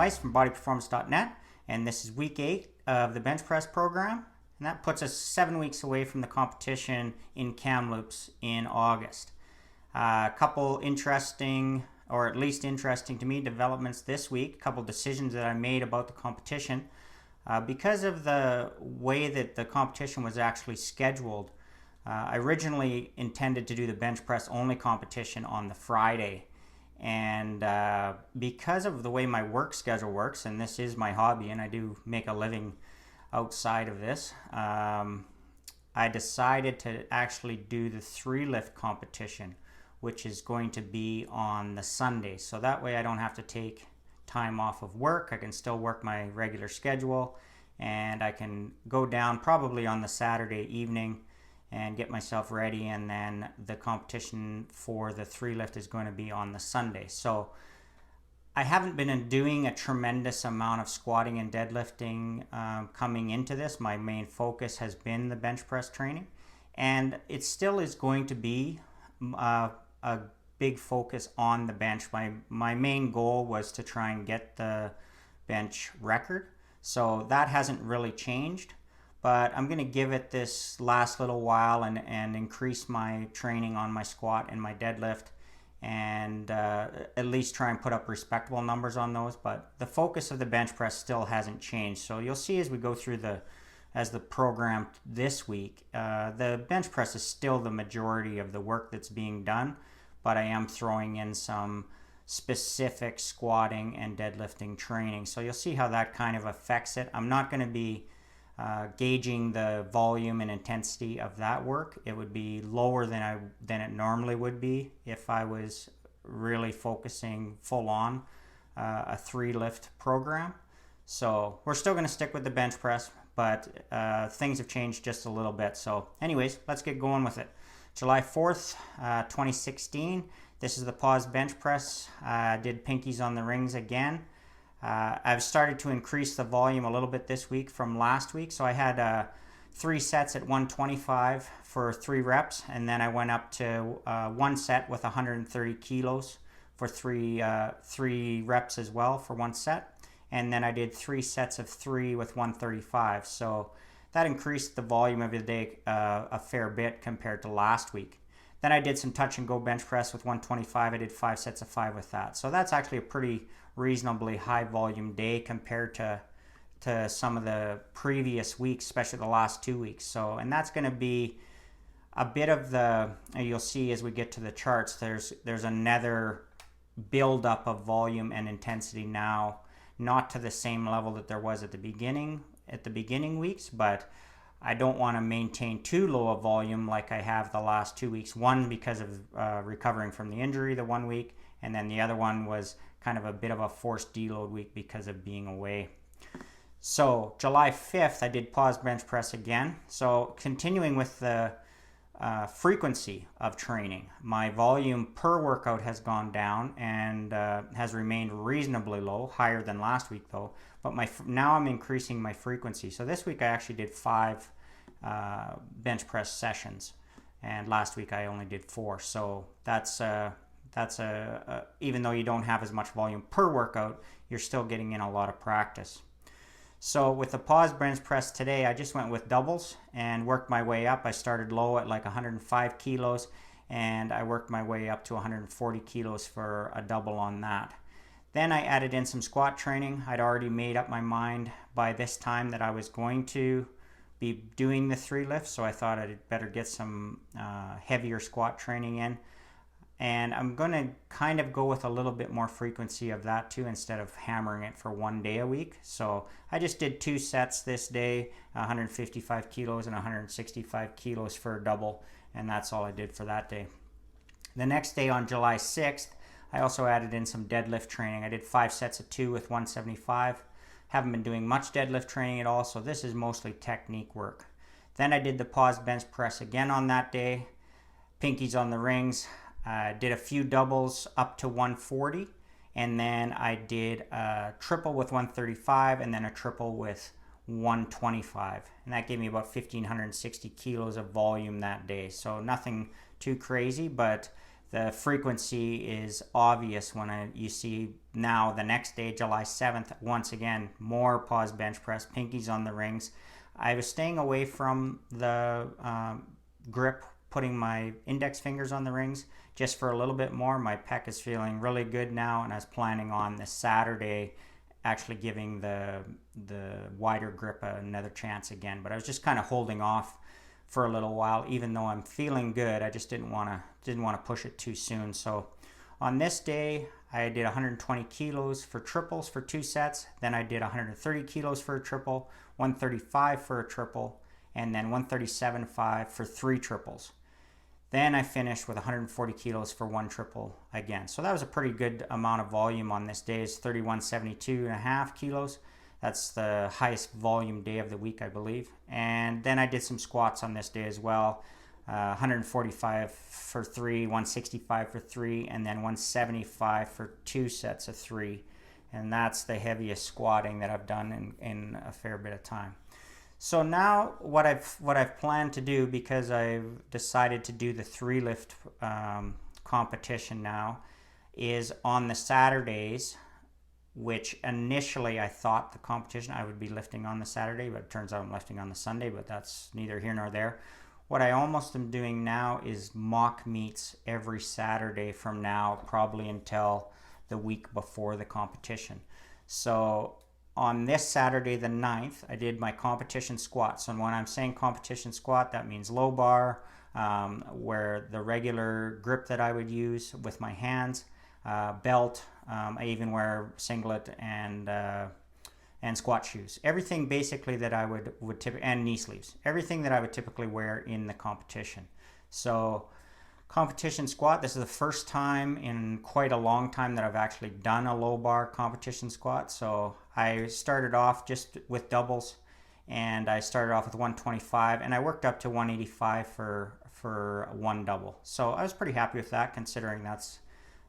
Weiss from bodyperformance.net, and this is week 8 of the bench press program, and that puts us 7 weeks away from the competition in Kamloops in August. A couple interesting, or at least interesting to me, developments this week, a couple decisions that I made about the competition. Because of the way that the competition was actually scheduled, I originally intended to do the bench press only competition on the Friday. And because of the way my work schedule works, and this is my hobby and I do make a living outside of this, I decided to actually do the 3-lift competition, which is going to be on the Sunday. So that way I don't have to take time off of work. I can still work my regular schedule, and I can go down probably on the Saturday evening and get myself ready, and then the competition for the 3-lift is going to be on the Sunday. So I haven't been doing a tremendous amount of squatting and deadlifting coming into this. My main focus has been the bench press training, and it still is going to be a big focus on the bench. My main goal was to try and get the bench record, so that hasn't really changed. But I'm going to give it this last little while and increase my training on my squat and my deadlift, and at least try and put up respectable numbers on those. But the focus of the bench press still hasn't changed. So you'll see as we go through the program this week, the bench press is still the majority of the work that's being done, but I am throwing in some specific squatting and deadlifting training. So you'll see how that kind of affects it. I'm not going to be gauging the volume and intensity of that work. It would be lower than it normally would be if I was really focusing full on a 3-lift program. So we're still going to stick with the bench press, but things have changed just a little bit. So anyways, let's get going with it. July 4th, 2016. This is the pause bench press. Did pinkies on the rings again. I've started to increase the volume a little bit this week from last week. So I had 3 sets at 125 for 3 reps, and then I went up to 1 set with 130 kilos for 3 reps as well for 1 set. And then I did 3 sets of 3 with 135. So that increased the volume of the day a fair bit compared to last week. Then I did some touch and go bench press with 125. I did 5 sets of 5 with that. So that's actually a pretty reasonably high volume day compared to some of the previous weeks, especially the last 2 weeks. So, and that's going to be a bit of the, you'll see as we get to the charts, there's another buildup of volume and intensity now, not to the same level that there was at the beginning weeks, but I don't want to maintain too low a volume like I have the last 2 weeks. One, because of recovering from the injury the 1 week, and then the other one was kind of a bit of a forced deload week because of being away. So July 5th, I did pause bench press again. So continuing with the frequency of training, my volume per workout has gone down and has remained reasonably low, higher than last week though. But now I'm increasing my frequency. So this week I actually did 5 bench press sessions, and last week I only did 4. So that's even though you don't have as much volume per workout, you're still getting in a lot of practice. So with the pause bench press today, I just went with doubles and worked my way up. I started low at like 105 kilos, and I worked my way up to 140 kilos for a double on that. Then I added in some squat training. I'd already made up my mind by this time that I was going to be doing the 3 lifts, so I thought I'd better get some heavier squat training in. And I'm going to kind of go with a little bit more frequency of that too, instead of hammering it for 1 day a week. So I just did 2 sets this day, 155 kilos and 165 kilos for a double, and that's all I did for that day. The next day on July 6th, I also added in some deadlift training. I did 5 sets of 2 with 175. Haven't been doing much deadlift training at all, so this is mostly technique work. Then I did the pause bench press again on that day, pinkies on the rings. Did a few doubles up to 140, and then I did a triple with 135 and then a triple with 125, and that gave me about 1,560 kilos of volume that day. So nothing too crazy, but The frequency is obvious when you see now the next day, July 7th, once again, more pause bench press, pinkies on the rings. I was staying away from the grip, putting my index fingers on the rings just for a little bit more. My pec is feeling really good now, and I was planning on this Saturday actually giving the wider grip another chance again. But I was just kind of holding off for a little while, even though I'm feeling good. I just didn't want to push it too soon. So on this day, I did 120 kilos for triples for 2 sets. Then I did 130 kilos for a triple, 135 for a triple, and then 137.5 for 3 triples. Then I finished with 140 kilos for 1 triple again. So that was a pretty good amount of volume on this day. It's 3172.5 kilos. That's the highest volume day of the week, I believe. And then I did some squats on this day as well. 145 for 3, 165 for 3, and then 175 for 2 sets of 3. And that's the heaviest squatting that I've done in a fair bit of time. So now what I've planned to do, because I've decided to do the 3 lift competition now, is on the Saturdays, which initially I thought the competition I would be lifting on the Saturday, but it turns out I'm lifting on the Sunday, but that's neither here nor there. What I almost am doing now is mock meets every Saturday from now, probably until the week before the competition. So on this Saturday, the 9th, I did my competition squats. And when I'm saying competition squat, that means low bar, where the regular grip that I would use with my hands, belt, I even wear singlet and squat shoes. Everything basically that I would typically, and knee sleeves. Everything that I would typically wear in the competition. So competition squat, this is the first time in quite a long time that I've actually done a low bar competition squat. So I started off just with doubles, and I started off with 125, and I worked up to 185 for 1 double. So I was pretty happy with that, considering that's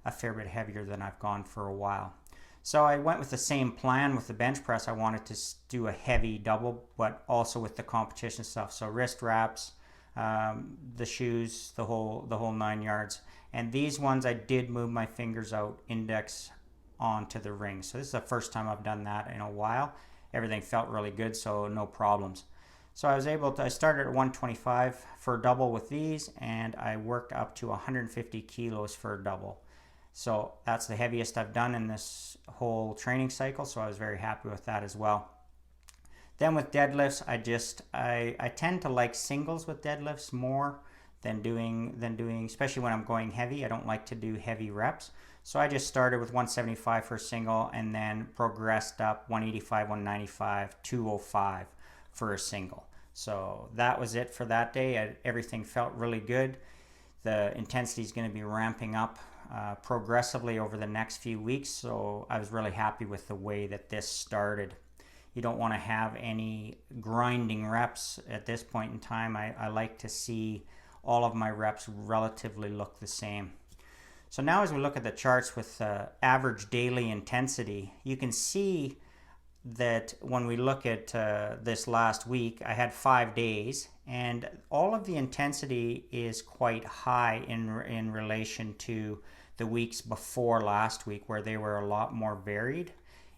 a fair bit heavier than I've gone for a while. So I went with the same plan with the bench press. I wanted to do a heavy double, but also with the competition stuff. So wrist wraps, the shoes, the whole 9 yards. And these ones I did move my fingers out, index onto the ring. So this is the first time I've done that in a while. Everything felt really good, so no problems. So I started at 125 for a double with these, and I worked up to 150 kilos for a double. So that's the heaviest I've done in this whole training cycle, so I was very happy with that as well. Then with deadlifts, I tend to like singles with deadlifts more than doing, especially when I'm going heavy. I don't like to do heavy reps. So I just started with 175 for a single, and then progressed up 185, 195, 205 for a single. So that was it for that day. Everything felt really good. The intensity is going to be ramping up progressively over the next few weeks, so I was really happy with the way that this started. You don't want to have any grinding reps at this point in time. I like to see all of my reps relatively look the same. So now as we look at the charts with average daily intensity, you can see that when we look at this last week, I had 5 days, and all of the intensity is quite high in relation to the weeks before last week, where they were a lot more varied,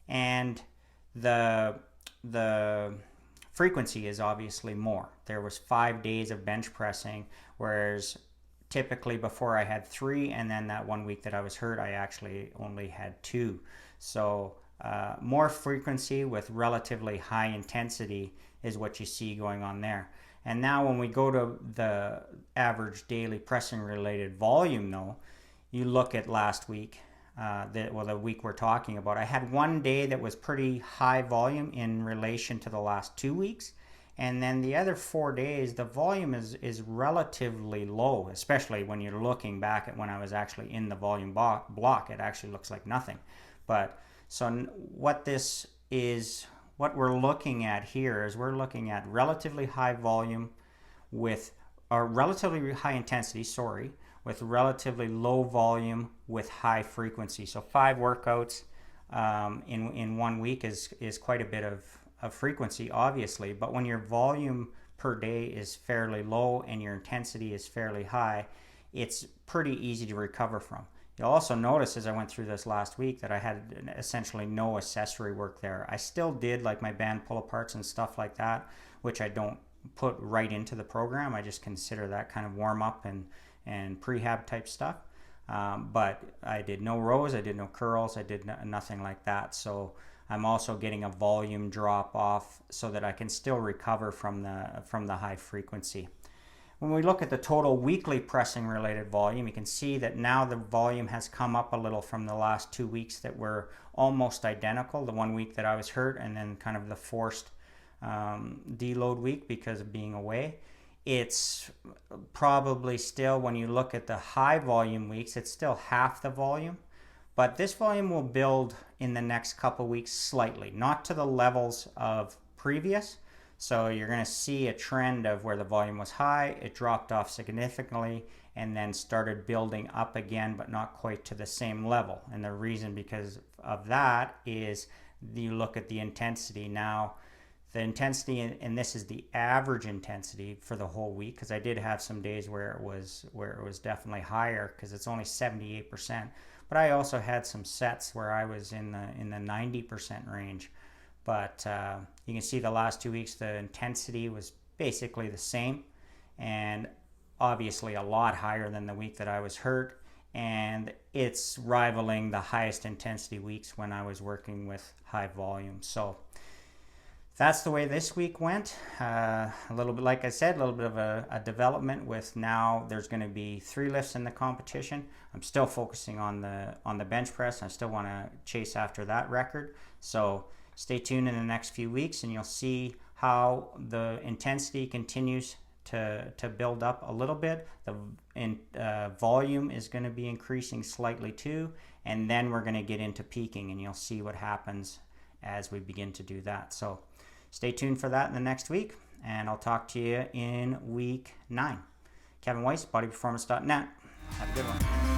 and the frequency is obviously more. There was 5 days of bench pressing, whereas typically before I had 3, and then that 1 week that I was hurt, I actually only had 2. So more frequency with relatively high intensity is what you see going on there. And now when we go to the average daily pressing related volume, though, you look at last week, the week we're talking about, I had 1 day that was pretty high volume in relation to the last 2 weeks. And then the other 4 days, the volume is relatively low, especially when you're looking back at when I was actually in the volume block. It actually looks like nothing. But so what we're looking at here is we're looking at relatively high volume with, or relatively high intensity, with relatively low volume with high frequency. So 5 workouts in 1 week is quite a bit of frequency, obviously, but when your volume per day is fairly low and your intensity is fairly high, it's pretty easy to recover from. You'll also notice as I went through this last week that I had essentially no accessory work there. I still did like my band pull-aparts and stuff like that, which I don't put right into the program. I just consider that kind of warm-up and prehab type stuff. But I did no rows, I did no curls, I did nothing like that. So I'm also getting a volume drop off so that I can still recover from the high frequency. When we look at the total weekly pressing related volume, you can see that now the volume has come up a little from the last 2 weeks that were almost identical. The 1 week that I was hurt and then kind of the forced deload week because of being away. It's probably still, when you look at the high volume weeks, it's still half the volume. But this volume will build in the next couple weeks slightly, not to the levels of previous. So you're going to see a trend of where the volume was high, it dropped off significantly, and then started building up again, but not quite to the same level. And the reason because of that is you look at the intensity. Now, the intensity, and this is the average intensity for the whole week, because I did have some days where it was definitely higher because it's only 78%. But I also had some sets where I was in the 90% range. But you can see the last 2 weeks, the intensity was basically the same, and obviously a lot higher than the week that I was hurt. And it's rivaling the highest intensity weeks when I was working with high volume. So that's the way this week went. A little bit, like I said, a little bit of a development with now there's going to be 3 lifts in the competition. I'm still focusing on the bench press. I still want to chase after that record. So stay tuned in the next few weeks and you'll see how the intensity continues to build up a little bit. The volume is going to be increasing slightly too, and then we're going to get into peaking, and you'll see what happens as we begin to do that. So stay tuned for that in the next week, and I'll talk to you in week 9. Kevin Weiss, bodyperformance.net. Have a good one.